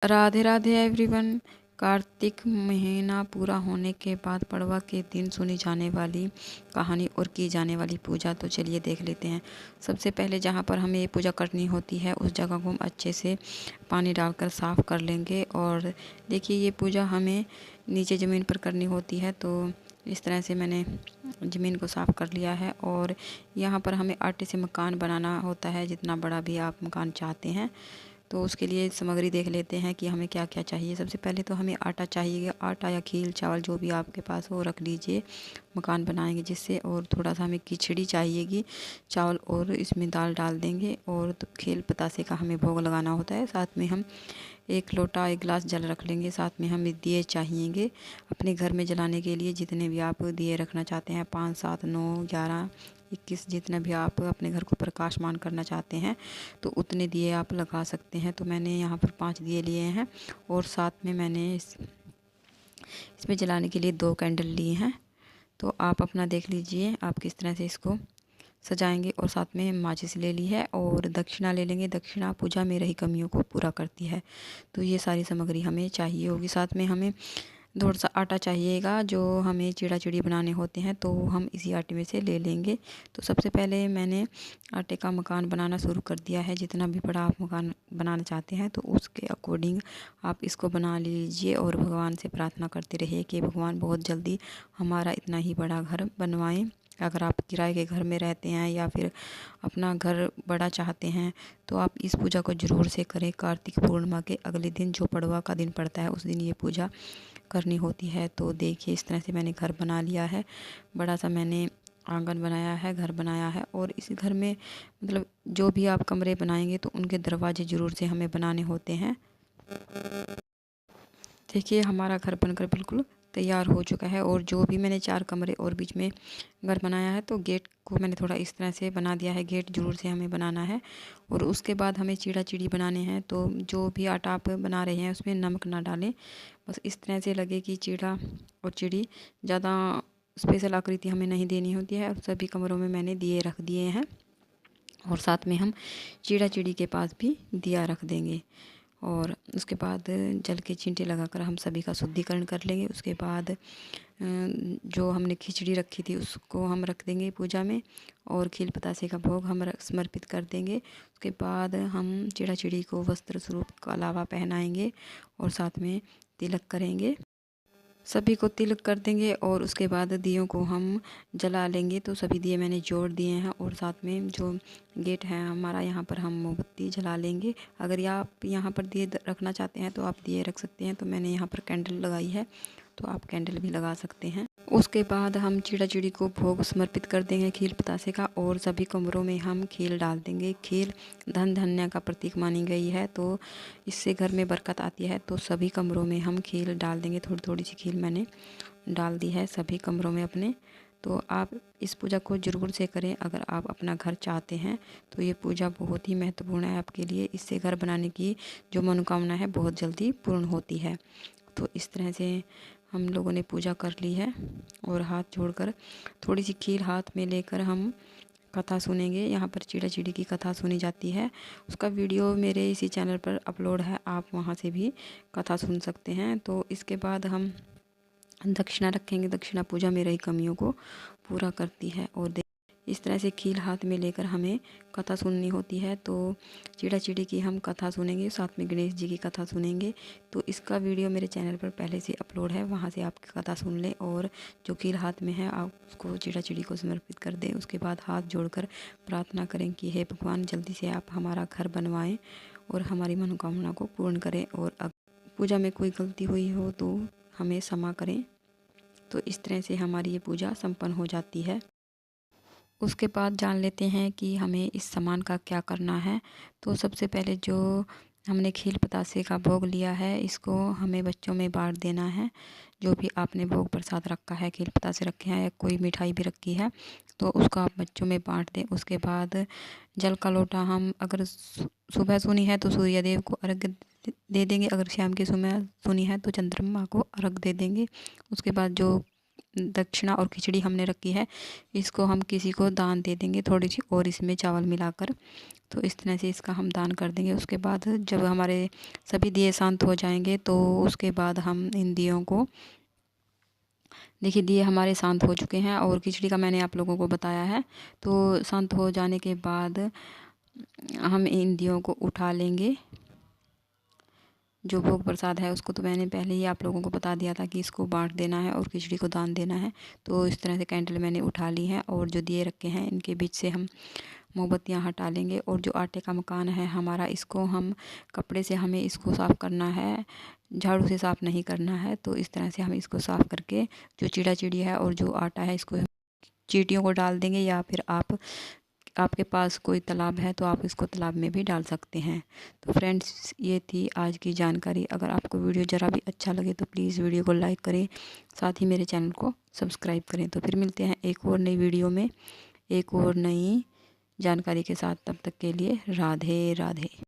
Radhe Radhe everyone. Kartik महीना पूरा होने के बाद पड़वा के दिन सुनी जाने वाली कहानी और की जाने वाली पूजा, तो चलिए देख लेते हैं। सबसे पहले जहाँ पर हमें ये पूजा करनी होती है उस जगह को हम अच्छे से पानी डालकर साफ़ कर लेंगे। और देखिए ये पूजा हमें नीचे ज़मीन पर करनी होती है, तो इस तरह से मैंने ज़मीन को साफ़ कर लिया है। और यहाँ पर हमें आटे से मकान बनाना होता है, जितना बड़ा भी आप मकान चाहते हैं। तो उसके लिए सामग्री देख लेते हैं कि हमें क्या क्या चाहिए। सबसे पहले तो हमें आटा चाहिए, आटा या खील चावल जो भी आपके पास हो रख लीजिए, मकान बनाएंगे जिससे। और थोड़ा सा हमें खिचड़ी चाहिएगी चावल, और इसमें दाल डाल देंगे। और तो खील पतासे का हमें भोग लगाना होता है। साथ में हम 1 लोटा 1 गिलास जल रख लेंगे। साथ में हमें दिए चाहिएंगे अपने घर में जलाने के लिए, जितने भी आप दिए रखना चाहते हैं, 5, 7, 9, 11, 21, जितना भी आप अपने घर को प्रकाशमान करना चाहते हैं तो उतने दिए आप लगा सकते हैं। तो मैंने यहाँ पर 5 दिए लिए हैं। और साथ में मैंने इसमें जलाने के लिए 2 कैंडल लिए हैं। तो आप अपना देख लीजिए आप किस तरह से इसको सजाएंगे। और साथ में माचिस ले ली है और दक्षिणा ले लेंगे। दक्षिणा पूजा में रही कमियों को पूरा करती है। तो ये सारी सामग्री हमें चाहिए होगी। साथ में हमें थोड़ा सा आटा चाहिएगा, जो हमें चिड़ा चिड़ी बनाने होते हैं, तो हम इसी आटे में से ले लेंगे। तो सबसे पहले मैंने आटे का मकान बनाना शुरू कर दिया है। जितना भी बड़ा आप मकान बनाना चाहते हैं तो उसके अकॉर्डिंग आप इसको बना लीजिए। और भगवान से प्रार्थना करते रहिए कि भगवान बहुत जल्दी हमारा इतना ही बड़ा घर बनवाएं। अगर आप किराए के घर में रहते हैं या फिर अपना घर बड़ा चाहते हैं तो आप इस पूजा को ज़रूर से करें। कार्तिक पूर्णिमा के अगले दिन जो पड़वा का दिन पड़ता है उस दिन ये पूजा करनी होती है। तो देखिए इस तरह से मैंने घर बना लिया है। बड़ा सा मैंने आंगन बनाया है, घर बनाया है। और इस घर में मतलब जो भी आप कमरे बनाएंगे तो उनके दरवाजे ज़रूर से हमें बनाने होते हैं। देखिए हमारा घर बनकर बिल्कुल तैयार हो चुका है। और जो भी मैंने 4 कमरे और बीच में घर बनाया है, तो गेट को मैंने थोड़ा इस तरह से बना दिया है। गेट ज़रूर से हमें बनाना है। और उसके बाद हमें चिड़ा चिड़ी बनाने हैं। तो जो भी आटा आप बना रहे हैं उसमें नमक ना डालें, बस इस तरह से लगे कि चिड़ा और चिड़ी। ज़्यादा स्पेशल आकृति हमें नहीं देनी होती है। और सभी कमरों में मैंने दिए रख दिए हैं। और साथ में हम चिड़ा चिड़ी के पास भी दिया रख देंगे। और उसके बाद जल के छींटे लगाकर हम सभी का शुद्धिकरण कर लेंगे। उसके बाद जो हमने खिचड़ी रखी थी उसको हम रख देंगे पूजा में। और खील पतासे का भोग हम समर्पित कर देंगे। उसके बाद हम चिड़ा चिड़ी को वस्त्र स्वरूप का लावा पहनाएंगे और साथ में तिलक करेंगे। सभी को तिलक कर देंगे और उसके बाद दियों को हम जला लेंगे। तो सभी दिए मैंने जोड़ दिए हैं। और साथ में जो गेट है हमारा, यहाँ पर हम मोमबत्ती जला लेंगे। अगर आप यहाँ पर दिए रखना चाहते हैं तो आप दिए रख सकते हैं। तो मैंने यहाँ पर कैंडल लगाई है, तो आप कैंडल भी लगा सकते हैं। उसके बाद हम चिड़ा चिड़ी को भोग समर्पित कर देंगे खील पतासे का। और सभी कमरों में हम खील डाल देंगे। खील धन धन्य का प्रतीक मानी गई है, तो इससे घर में बरकत आती है। तो सभी कमरों में हम खील डाल देंगे। थोड़ी थोड़ी सी खील मैंने डाल दी है सभी कमरों में अपने। तो आप इस पूजा को ज़रूर से करें अगर आप अपना घर चाहते हैं। तो ये पूजा बहुत ही महत्वपूर्ण है आपके लिए। इससे घर बनाने की जो मनोकामना है बहुत जल्दी पूर्ण होती है। तो इस तरह से हम लोगों ने पूजा कर ली है। और हाथ जोड़कर थोड़ी सी खीर हाथ में लेकर हम कथा सुनेंगे। यहाँ पर चिड़ा चिड़ी की कथा सुनी जाती है। उसका वीडियो मेरे इसी चैनल पर अपलोड है, आप वहाँ से भी कथा सुन सकते हैं। तो इसके बाद हम दक्षिणा रखेंगे। दक्षिणा पूजा में रही कमियों को पूरा करती है। और इस तरह से खील हाथ में लेकर हमें कथा सुननी होती है। तो चिड़ा चिड़ी की हम कथा सुनेंगे, साथ में गणेश जी की कथा सुनेंगे। तो इसका वीडियो मेरे चैनल पर पहले से अपलोड है, वहाँ से आप कथा सुन लें। और जो खील हाथ में है आप उसको चिड़ा चिड़ी को समर्पित कर दें। उसके बाद हाथ जोड़कर प्रार्थना करें कि हे भगवान जल्दी से आप हमारा घर बनवाएँ और हमारी मनोकामना को पूर्ण करें। और पूजा में कोई गलती हुई हो तो हमें क्षमा करें। तो इस तरह से हमारी ये पूजा संपन्न हो जाती है। उसके बाद जान लेते हैं कि हमें इस सामान का क्या करना है। तो सबसे पहले जो हमने खील पतासे का भोग लिया है, इसको हमें बच्चों में बांट देना है। जो भी आपने भोग प्रसाद रखा है, खील पतासे रखे हैं या कोई मिठाई भी रखी है, तो उसको आप बच्चों में बांट दें। उसके बाद जल का लोटा हम अगर सुबह सुनी है तो सूर्य देव को अर्घ्य दे देंगे। अगर शाम की समय सुनी है तो चंद्रमा को अर्घ दे देंगे। उसके बाद जो दक्षिणा और खिचड़ी हमने रखी है, इसको हम किसी को दान दे देंगे थोड़ी सी, और इसमें चावल मिलाकर। तो इस तरह से इसका हम दान कर देंगे। उसके बाद जब हमारे सभी दिए शांत हो जाएंगे तो उसके बाद हम इन दियों को, देखिए दिए हमारे शांत हो चुके हैं और खिचड़ी का मैंने आप लोगों को बताया है। तो शांत हो जाने के बाद हम इन दियों को उठा लेंगे। जो भोग प्रसाद है उसको तो मैंने पहले ही आप लोगों को बता दिया था कि इसको बांट देना है और खिचड़ी को दान देना है। तो इस तरह से कैंडल मैंने उठा ली है और जो दिए रखे हैं इनके बीच से हम मोमबत्तियाँ हटा लेंगे। और जो आटे का मकान है हमारा, इसको हम कपड़े से, हमें इसको साफ़ करना है, झाड़ू से साफ़ नहीं करना है। तो इस तरह से हम इसको साफ़ करके जो चिड़ा चिड़ी है और जो आटा है इसको चींटियों को डाल देंगे, या फिर आपके पास कोई तालाब है तो आप इसको तालाब में भी डाल सकते हैं। तो फ्रेंड्स, ये थी आज की जानकारी। अगर आपको वीडियो ज़रा भी अच्छा लगे तो प्लीज़ वीडियो को लाइक करें, साथ ही मेरे चैनल को सब्सक्राइब करें। तो फिर मिलते हैं एक और नई वीडियो में एक और नई जानकारी के साथ। तब तक के लिए राधे राधे।